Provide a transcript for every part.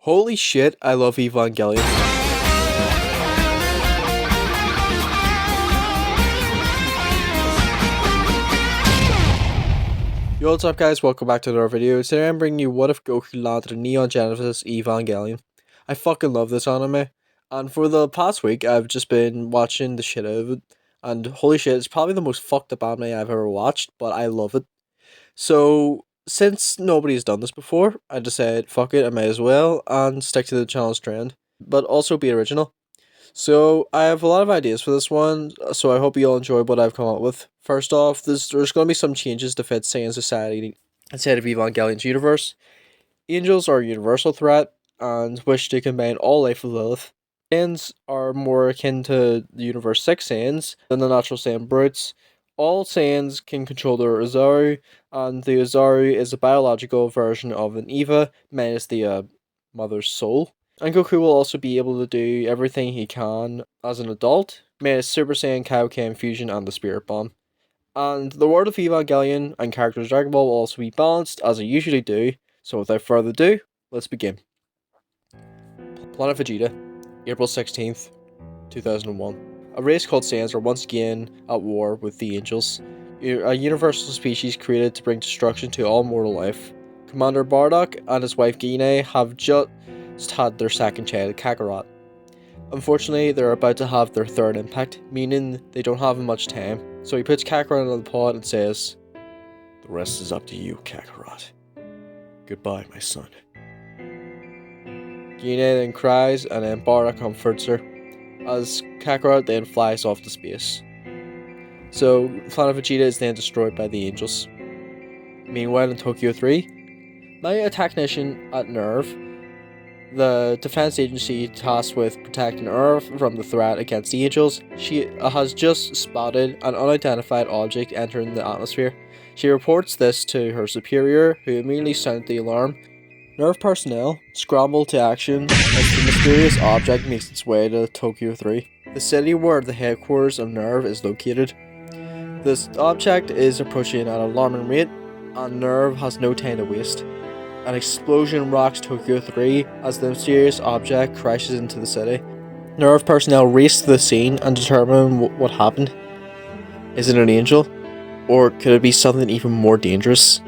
Holy shit, I love Evangelion. Yo, what's up guys, welcome back to another video. Today I'm bringing you What If Goku Landed in Neon Genesis Evangelion. I fucking love this anime, and for the past week I've just been watching the shit out of it, and holy shit, it's probably the most fucked up anime I've ever watched, but I love it. So, since nobody's done this before, I decided, fuck it, I might as well, and stick to the channel's trend, but also be original. So, I have a lot of ideas for this one, so I hope you all enjoy what I've come up with. First off, there's going to be some changes to fit Saiyan society inside of Evangelion's universe. Angels are a universal threat, and wish to combine all life with Lilith. Saiyans are more akin to the Universe 6 Saiyans than the natural Saiyan brutes. All Saiyans can control their Uzaru, and the Uzaru is a biological version of an Eva, minus the mother's soul. And Goku will also be able to do everything he can as an adult, minus Super Saiyan Kaioken Fusion and the Spirit Bomb. And the world of Evangelion and characters of Dragon Ball will also be balanced, as they usually do, so without further ado, let's begin. Planet Vegeta, April 16th, 2001. A race called Saiyans are once again at war with the Angels, a universal species created to bring destruction to all mortal life. Commander Bardock and his wife Gine have just had their second child, Kakarot. Unfortunately, they're about to have their third impact, meaning they don't have much time, so he puts Kakarot in the pod and says, "The rest is up to you, Kakarot. Goodbye, my son." Gine then cries, and then Bardock comforts her, as Kakarot then flies off to space. So, Planet Vegeta is then destroyed by the Angels. Meanwhile, in Tokyo 3, by a technician at NERV, the defense agency tasked with protecting Earth from the threat against the Angels, she has just spotted an unidentified object entering the atmosphere. She reports this to her superior, who immediately sounded the alarm. NERV personnel scramble to action as the mysterious object makes its way to Tokyo 3, the city where the headquarters of NERV is located. This object is approaching at an alarming rate, and NERV has no time to waste. An explosion rocks Tokyo 3 as the mysterious object crashes into the city. NERV personnel race to the scene and determine what happened. Is it an angel? Or could it be something even more dangerous?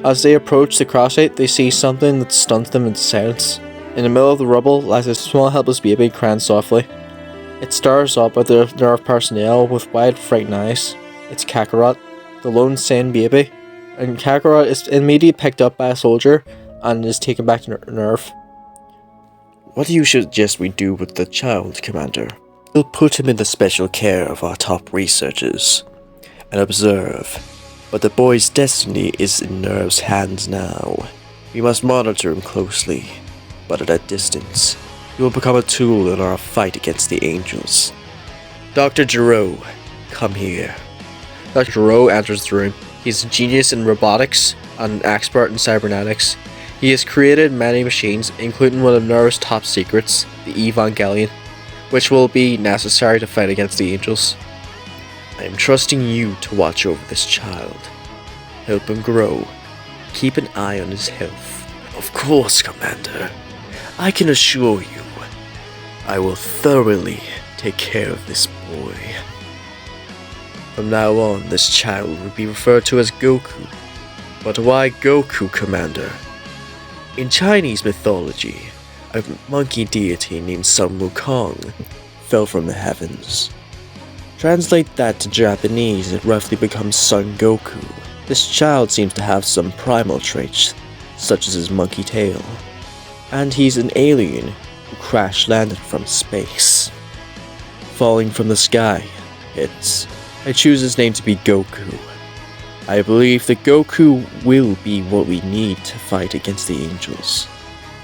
As they approach the crash site, they see something that stuns them into silence. In the middle of the rubble lies a small helpless baby crying softly. It stares up at the NERV personnel with wide, frightened eyes. It's Kakarot, the lone Saiyan baby. And Kakarot is immediately picked up by a soldier and is taken back to NERV. "What do you suggest we do with the child, Commander?" "We'll put him in the special care of our top researchers and observe. But the boy's destiny is in NERV's hands now. We must monitor him closely, but at a distance. He will become a tool in our fight against the Angels. Dr. Gero, come here." Dr. Gero enters the room. He's a genius in robotics and an expert in cybernetics. He has created many machines, including one of NERV's top secrets, the Evangelion, which will be necessary to fight against the Angels. "I am trusting you to watch over this child. Help him grow. Keep an eye on his health." "Of course, Commander. I can assure you, I will thoroughly take care of this boy." From now on, this child will be referred to as Goku. But why Goku, Commander? In Chinese mythology, a monkey deity named Sun Wukong fell from the heavens. Translate that to Japanese, it roughly becomes Son Goku. This child seems to have some primal traits, such as his monkey tail. And he's an alien who crash-landed from space. Falling from the sky, I choose his name to be Goku. I believe that Goku will be what we need to fight against the Angels.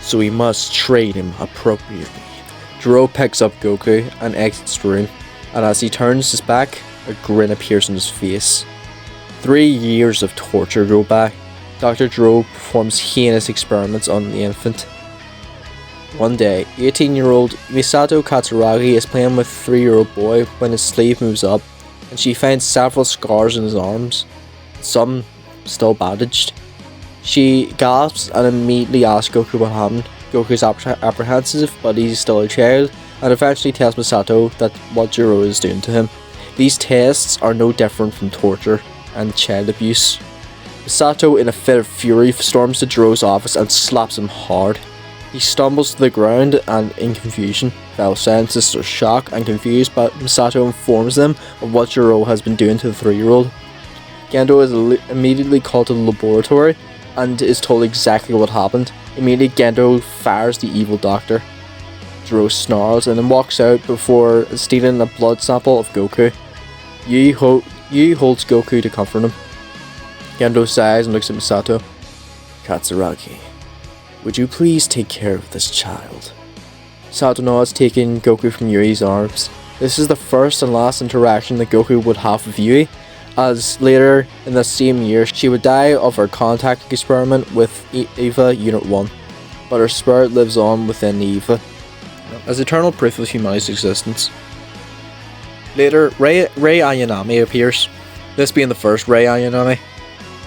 So we must train him appropriately. Gero picks up Goku and exits the room, and as he turns his back, a grin appears on his face. 3 years of torture go by. Dr. Gero performs heinous experiments on the infant. One day, 18-year-old Misato Katsuragi is playing with a 3-year-old boy when his sleeve moves up, and she finds several scars in his arms, some still bandaged. She gasps and immediately asks Goku what happened. Goku's apprehensive, but he's still a child, and eventually tells Misato that what Jiro is doing to him. These tests are no different from torture and child abuse. Misato, in a fit of fury, storms to Jiro's office and slaps him hard. He stumbles to the ground and, in confusion, fellow scientists are shocked and confused, but Misato informs them of what Jiro has been doing to the 3-year-old. Gendo is immediately called to the laboratory and is told exactly what happened. Immediately, Gendo fires the evil doctor. Jiro snarls and then walks out before stealing a blood sample of Goku. Yu holds Goku to comfort him. Gendo sighs and looks at Misato. Katsuragi, would you please take care of this child? Misato nods, taking Goku from Yui's arms. This is the first and last interaction that Goku would have with Yui, as later in the same year she would die of her contact experiment with Eva Unit 1, but her spirit lives on within Eva as eternal proof of humanity's existence. Later, Rei Ayanami appears, this being the first Rei Ayanami.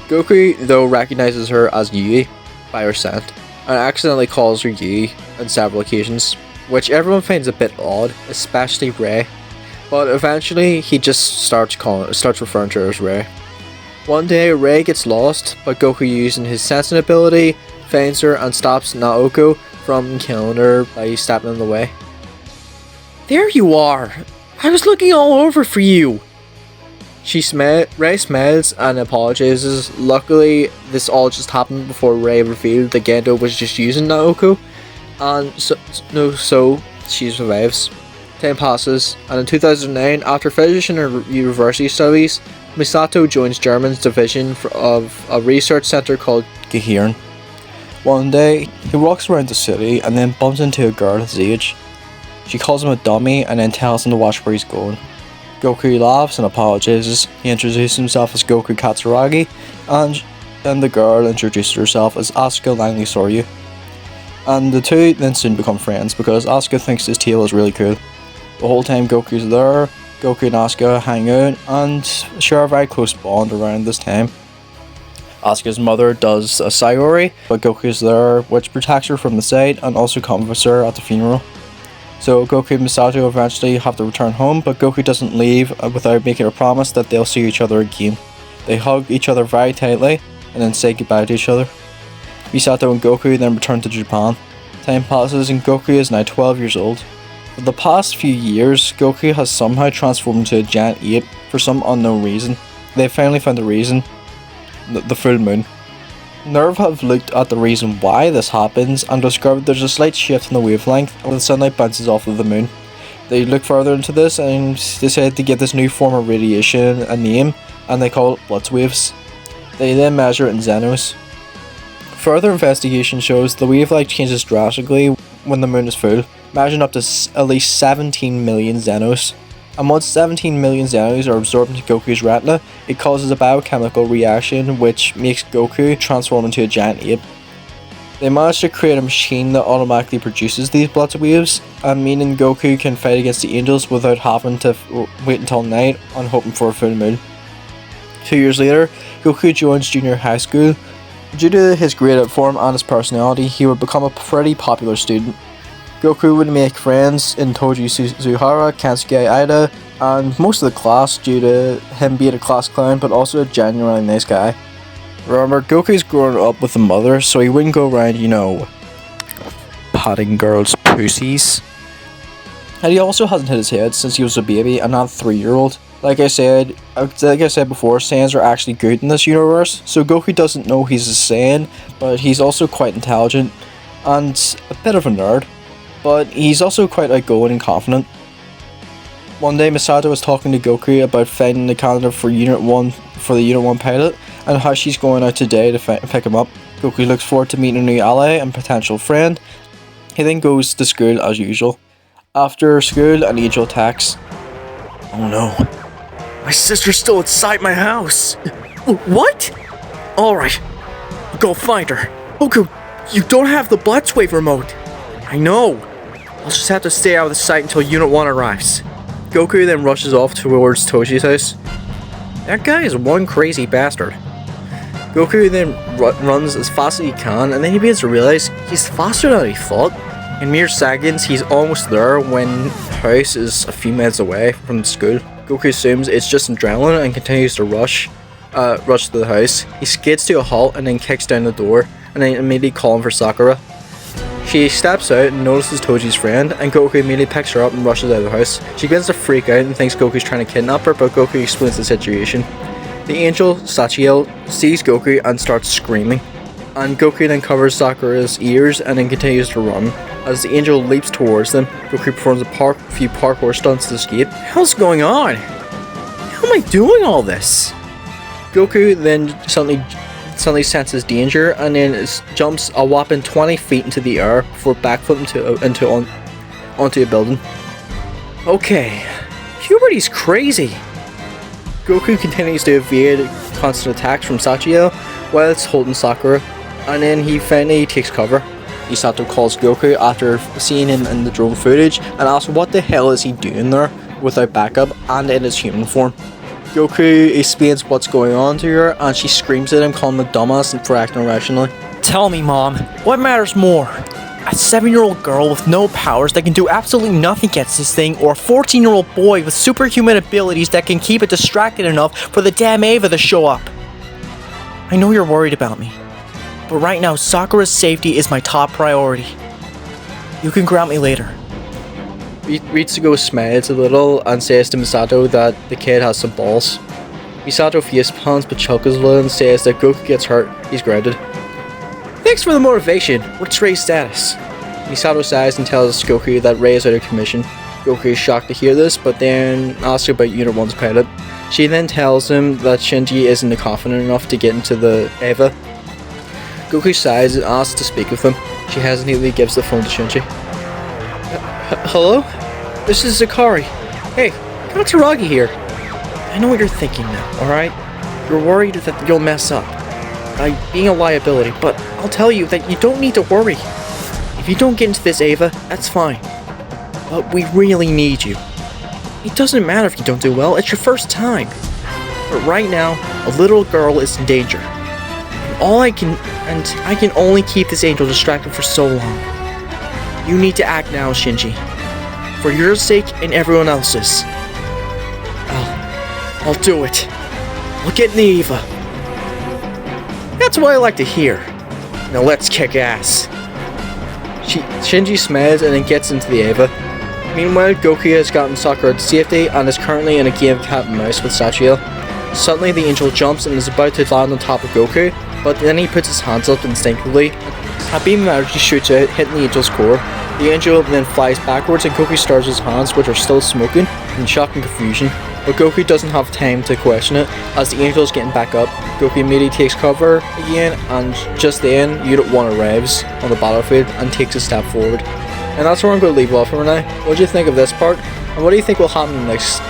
Goku, though, recognizes her as Yui by her scent, and accidentally calls her Yui on several occasions, which everyone finds a bit odd, especially Rei. But eventually, he just starts referring to her as Rei. One day, Rei gets lost, but Goku, using his sensing ability, finds her and stops Naoko from killing her by stepping in the way. There you are! I was looking all over for you! Rei smiles and apologizes. Luckily, this all just happened before Rei revealed that Gendo was just using Naoko, and so she survives. Time passes, and in 2009, after finishing her university studies, Misato joins German's division of a research center called Gehirn. One day, he walks around the city and then bumps into a girl his age. She calls him a dummy and then tells him to watch where he's going. Goku laughs and apologizes. He introduces himself as Goku Katsuragi, and then the girl introduces herself as Asuka Langley Soryu. And the two then soon become friends because Asuka thinks his tail is really cool. The whole time Goku's there, Goku and Asuka hang out and share a very close bond around this time. Asuka's mother does a Sayori, but Goku's there, which protects her from the sight and also comforts her at the funeral. So Goku and Misato eventually have to return home, but Goku doesn't leave without making a promise that they'll see each other again. They hug each other very tightly and then say goodbye to each other. Misato and Goku then return to Japan. Time passes and Goku is now 12 years old. For the past few years, Goku has somehow transformed into a giant ape for some unknown reason. They finally found the reason: the full moon. NERV have looked at the reason why this happens and discovered there's a slight shift in the wavelength when the sunlight bounces off of the moon. They look further into this and decide to give this new form of radiation a name, and they call it Blitz waves. They then measure it in Zenos. Further investigation shows the wavelength changes drastically when the moon is full, measuring up to at least 17 million Zenos. And once 17 million Zenos are absorbed into Goku's retina, it causes a biochemical reaction which makes Goku transform into a giant ape. They managed to create a machine that automatically produces these Blitz waves, and meaning Goku can fight against the angels without having to wait until night and hoping for a full moon. 2 years later, Goku joins junior high school. Due to his great form and his personality, he would become a pretty popular student. Goku would make friends in Toji Suzuhara, Kensuke Aida, and most of the class due to him being a class clown but also a genuinely nice guy. Remember, Goku's grown up with a mother, so he wouldn't go around, patting girls' pussies. And he also hasn't hit his head since he was a baby and not a 3-year-old. Like I said before, Saiyans are actually good in this universe, so Goku doesn't know he's a Saiyan, but he's also quite intelligent and a bit of a nerd. But he's also quite outgoing and confident. One day, Misato was talking to Goku about finding the candidate for the Unit 1 pilot and how she's going out today to pick him up. Goku looks forward to meeting a new ally and potential friend. He then goes to school as usual. After school, an angel attacks. Oh no. My sister's still inside my house. What? Alright. Go find her. Goku, you don't have the Blitz wave remote. I know. I'll just have to stay out of the sight until Unit 1 arrives. Goku then rushes off towards Toji's house. That guy is one crazy bastard. Goku then runs as fast as he can, and then he begins to realize he's faster than he thought. In mere seconds, he's almost there when house is a few minutes away from the school. Goku assumes it's just adrenaline and continues to rush to the house. He skids to a halt and then kicks down the door, and then immediately calling for Sakura. She steps out and notices Toji's friend, and Goku immediately picks her up and rushes out of the house. She begins to freak out and thinks Goku's trying to kidnap her, but Goku explains the situation. The angel, Sachiel, sees Goku and starts screaming, and Goku then covers Sakura's ears and then continues to run. As the angel leaps towards them, Goku performs a few parkour stunts to escape. How's going on? How am I doing all this? Goku then suddenly senses danger and then jumps a whopping 20 feet into the air before backflipping onto a building. Okay, puberty's crazy. Goku continues to evade constant attacks from Sachiel while it's holding Sakura, and then he finally takes cover. Misato calls Goku after seeing him in the drone footage and asks what the hell is he doing there without backup and in his human form. Goku explains what's going on to her and she screams at him, calling him a dumbass for acting irrationally. Tell me, Mom, what matters more? A 7-year-old girl with no powers that can do absolutely nothing against this thing, or a 14-year-old boy with superhuman abilities that can keep it distracted enough for the damn Eva to show up? I know you're worried about me, but right now Sakura's safety is my top priority. You can grant me later. Ritsuko smiles a little and says to Misato that the kid has some balls. Misato facepalms but chuckles a little and says that Goku gets hurt, he's grounded. Thanks for the motivation. What's Rei's status? Misato sighs and tells Goku that Rei is out of commission. Goku is shocked to hear this, but then asks about Unit 1's pilot. She then tells him that Shinji isn't confident enough to get into the Eva. Goku sighs and asks to speak with him. She hesitantly gives the phone to Shinji. Hello? This is Zakari. Hey, Katsuragi here. I know what you're thinking now, alright? You're worried that you'll mess up by being a liability, but I'll tell you that you don't need to worry. If you don't get into this Eva, that's fine. But we really need you. It doesn't matter if you don't do well, it's your first time. But right now, a little girl is in danger. I can only keep this angel distracted for so long. You need to act now, Shinji. For your sake and everyone else's. I'll do it. I'll get in the Eva. That's what I like to hear. Now let's kick ass. Shinji smiles and then gets into the Eva. Meanwhile, Goku has gotten Sakura to safety and is currently in a game of cat and mouse with Sachiel. Suddenly the angel jumps and is about to land on top of Goku, but then he puts his hands up instinctively. A beam of energy shoots out, hitting the angel's core. The angel then flies backwards and Goku stares at his hands, which are still smoking, in shock and confusion. But Goku doesn't have time to question it, as the angel is getting back up. Goku immediately takes cover again, and just then, Unit 1 arrives on the battlefield and takes a step forward. And that's where I'm going to leave off for now. What do you think of this part? And what do you think will happen next?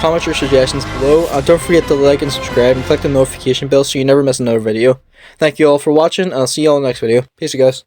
Comment your suggestions below, and don't forget to like and subscribe and click the notification bell so you never miss another video. Thank you all for watching, and I'll see you all in the next video. Peace, you guys.